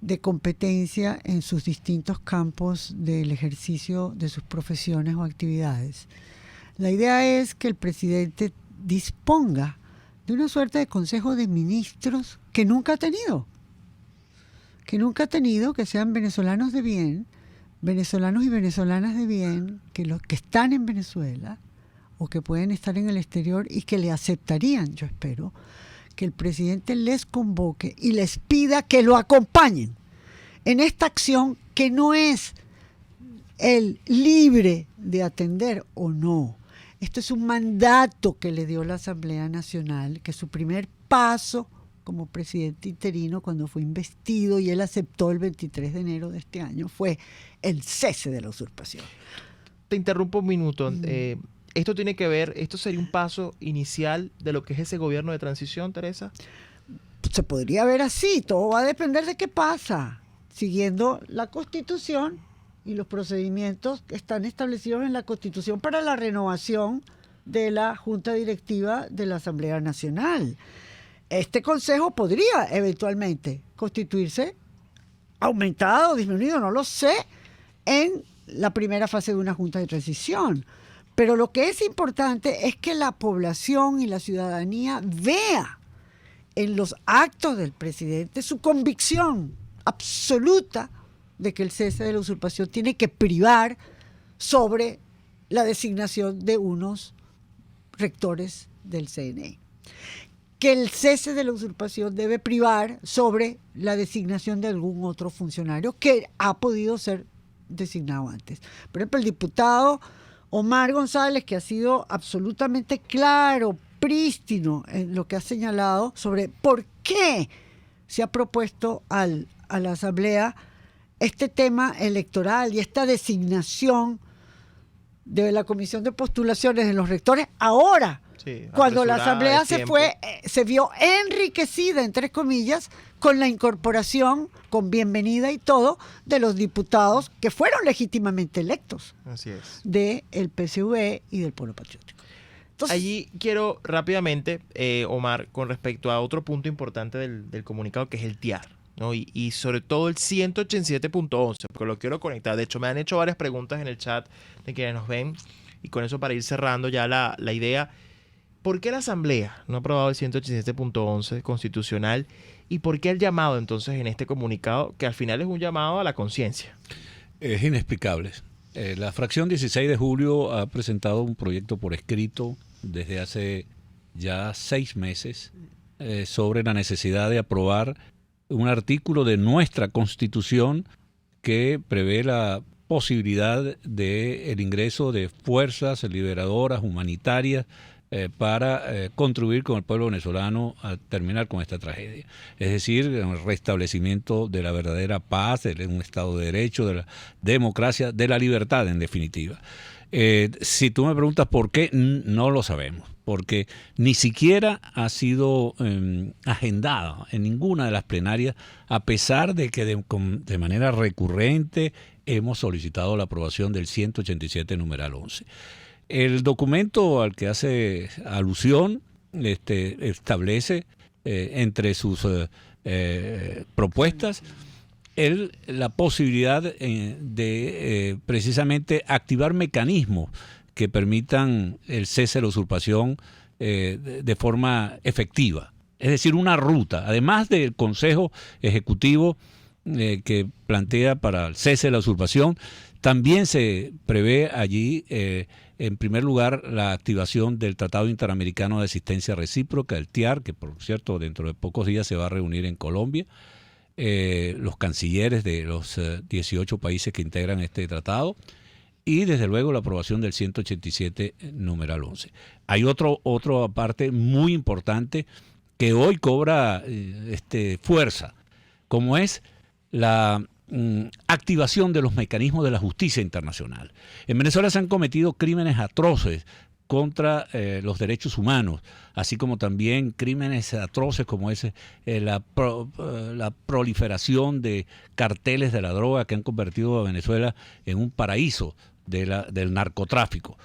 de competencia en sus distintos campos del ejercicio de sus profesiones o actividades. La idea es que el presidente disponga de una suerte de Consejo de Ministros que nunca ha tenido, que sean venezolanos de bien, venezolanos y venezolanas de bien, que los que están en Venezuela o que pueden estar en el exterior y que le aceptarían, yo espero, que el presidente les convoque y les pida que lo acompañen en esta acción que no es el libre de atender o no. Esto es un mandato que le dio la Asamblea Nacional, que su primer paso como presidente interino cuando fue investido y él aceptó el 23 de enero de este año fue el cese de la usurpación. Te interrumpo un minuto. ¿Esto tiene que ver, esto sería un paso inicial de lo que es ese gobierno de transición, Teresa? Se podría ver así, todo va a depender de qué pasa, siguiendo la Constitución y los procedimientos que están establecidos en la Constitución para la renovación de la Junta Directiva de la Asamblea Nacional. Este Consejo podría eventualmente constituirse aumentado o disminuido, no lo sé, en la primera fase de una Junta de Transición. Pero lo que es importante es que la población y la ciudadanía vea en los actos del presidente su convicción absoluta de que el cese de la usurpación tiene que privar sobre la designación de unos rectores del CNE. Que el cese de la usurpación debe privar sobre la designación de algún otro funcionario que ha podido ser designado antes. Por ejemplo, el diputado Omar González, que ha sido absolutamente claro, prístino en lo que ha señalado sobre por qué se ha propuesto a la Asamblea este tema electoral y esta designación de la Comisión de Postulaciones de los rectores ahora, Sí, cuando la apresurada, Asamblea se vio enriquecida, entre comillas, con la incorporación, con bienvenida y todo, de los diputados que fueron legítimamente electos Así es. del PSV y del Polo Patriótico. Entonces, Allí quiero rápidamente, Omar, con respecto a otro punto importante del comunicado, que es el TIAR, ¿no? Y sobre todo el 187.11, porque lo quiero conectar. De hecho, me han hecho varias preguntas en el chat de quienes nos ven, y con eso para ir cerrando ya la idea. ¿Por qué la Asamblea no ha aprobado el 187.11 constitucional? ¿Y por qué el llamado entonces en este comunicado, que al final es un llamado a la conciencia? Es inexplicable. La fracción 16 de julio ha presentado un proyecto por escrito desde hace ya 6 meses sobre la necesidad de aprobar un artículo de nuestra Constitución que prevé la posibilidad de el ingreso de fuerzas liberadoras, humanitarias, para contribuir con el pueblo venezolano a terminar con esta tragedia. Es decir, el restablecimiento de la verdadera paz, de un Estado de Derecho, de la democracia, de la libertad, en definitiva. Si tú me preguntas por qué, no lo sabemos, porque ni siquiera ha sido agendada en ninguna de las plenarias, a pesar de que de manera recurrente hemos solicitado la aprobación del 187 numeral 11. El documento al que hace alusión establece entre sus propuestas la posibilidad de precisamente activar mecanismos que permitan el cese de la usurpación de forma efectiva. Es decir, una ruta, además del Consejo Ejecutivo que plantea para el cese de la usurpación, también se prevé allí, en primer lugar, la activación del Tratado Interamericano de Asistencia Recíproca, el TIAR, que por cierto dentro de pocos días se va a reunir en Colombia, los cancilleres de los 18 países que integran este tratado, y desde luego la aprobación del 187 numeral 11. Hay otra parte muy importante que hoy cobra fuerza, como es la activación de los mecanismos de la justicia internacional. En Venezuela se han cometido crímenes atroces contra los derechos humanos, así como también crímenes atroces como es la proliferación de carteles de la droga que han convertido a Venezuela en un paraíso del narcotráfico.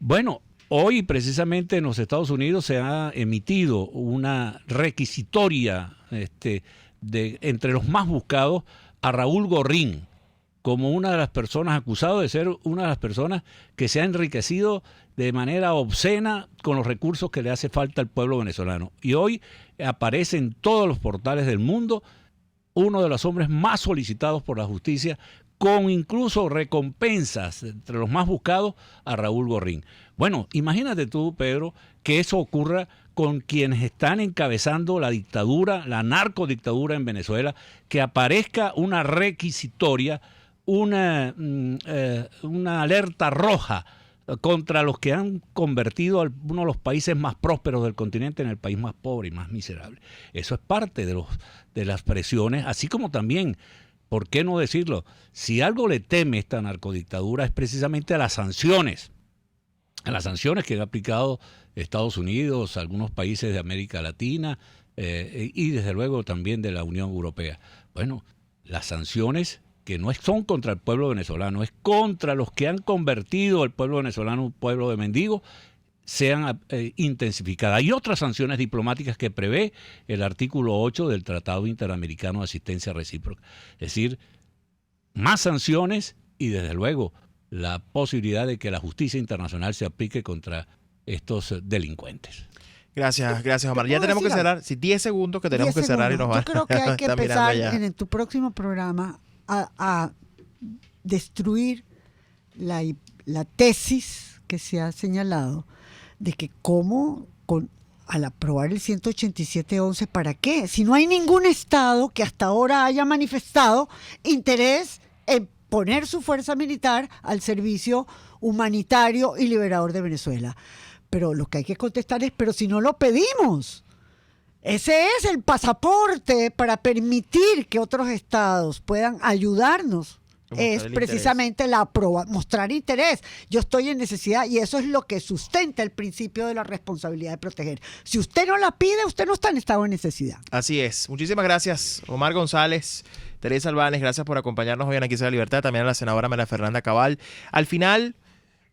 Bueno, hoy precisamente en los Estados Unidos se ha emitido una requisitoria entre los más buscados a Raúl Gorrín como una de las personas acusadas de ser una de las personas que se ha enriquecido de manera obscena con los recursos que le hace falta al pueblo venezolano. Y hoy aparece en todos los portales del mundo uno de los hombres más solicitados por la justicia, con incluso recompensas entre los más buscados a Raúl Gorrín. Bueno, imagínate tú, Pedro, que eso ocurra con quienes están encabezando la dictadura, la narcodictadura en Venezuela, que aparezca una requisitoria, una alerta roja contra los que han convertido a uno de los países más prósperos del continente en el país más pobre y más miserable. Eso es parte de las presiones, así como también, ¿por qué no decirlo? Si algo le teme esta narcodictadura es precisamente a las sanciones que ha aplicado Estados Unidos, algunos países de América Latina y desde luego también de la Unión Europea. Bueno, las sanciones que no son contra el pueblo venezolano, es contra los que han convertido al pueblo venezolano en un pueblo de mendigos, sean intensificadas. Hay otras sanciones diplomáticas que prevé el artículo 8 del Tratado Interamericano de Asistencia Recíproca. Es decir, más sanciones y desde luego la posibilidad de que la justicia internacional se aplique contra estos delincuentes. Gracias, Omar. Ya tenemos que cerrar. 10 segundos que tenemos que cerrar y nos van. Yo creo que hay que empezar en tu próximo programa a destruir la tesis que se ha señalado de que al aprobar el 187.11, ¿para qué? Si no hay ningún Estado que hasta ahora haya manifestado interés en poner su fuerza militar al servicio humanitario y liberador de Venezuela. Pero lo que hay que contestar es, pero si no lo pedimos. Ese es el pasaporte para permitir que otros estados puedan ayudarnos es precisamente mostrar interés. Yo estoy en necesidad y eso es lo que sustenta el principio de la responsabilidad de proteger. Si usted no la pide, usted no está en estado de necesidad. Así es. Muchísimas gracias, Omar González, Teresa Albanes, gracias por acompañarnos hoy en Aquí se la Libertad, también a la senadora María Fernanda Cabal. Al final,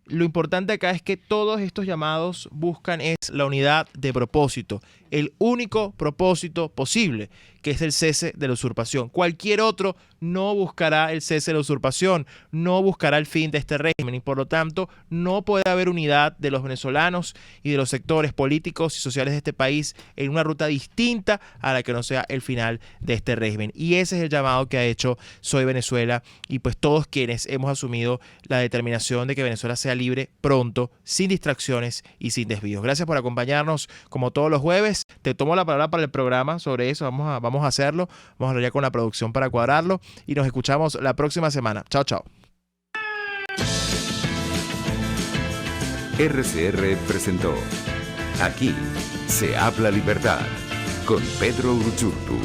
lo importante acá es que todos estos llamados buscan es la unidad de propósito, el único propósito posible, que es el cese de la usurpación. Cualquier otro no buscará el cese de la usurpación, no buscará el fin de este régimen y por lo tanto no puede haber unidad de los venezolanos y de los sectores políticos y sociales de este país en una ruta distinta a la que no sea el final de este régimen. Y ese es el llamado que ha hecho Soy Venezuela y pues todos quienes hemos asumido la determinación de que Venezuela sea libre pronto, sin distracciones y sin desvíos. Gracias por acompañarnos como todos los jueves. Te tomo la palabra para el programa sobre eso. Vamos a hacerlo. Vamos a hablar ya con la producción para cuadrarlo y nos escuchamos la próxima semana. Chao, chao. RCR presentó Aquí se habla libertad con Pedro Uruchurtu.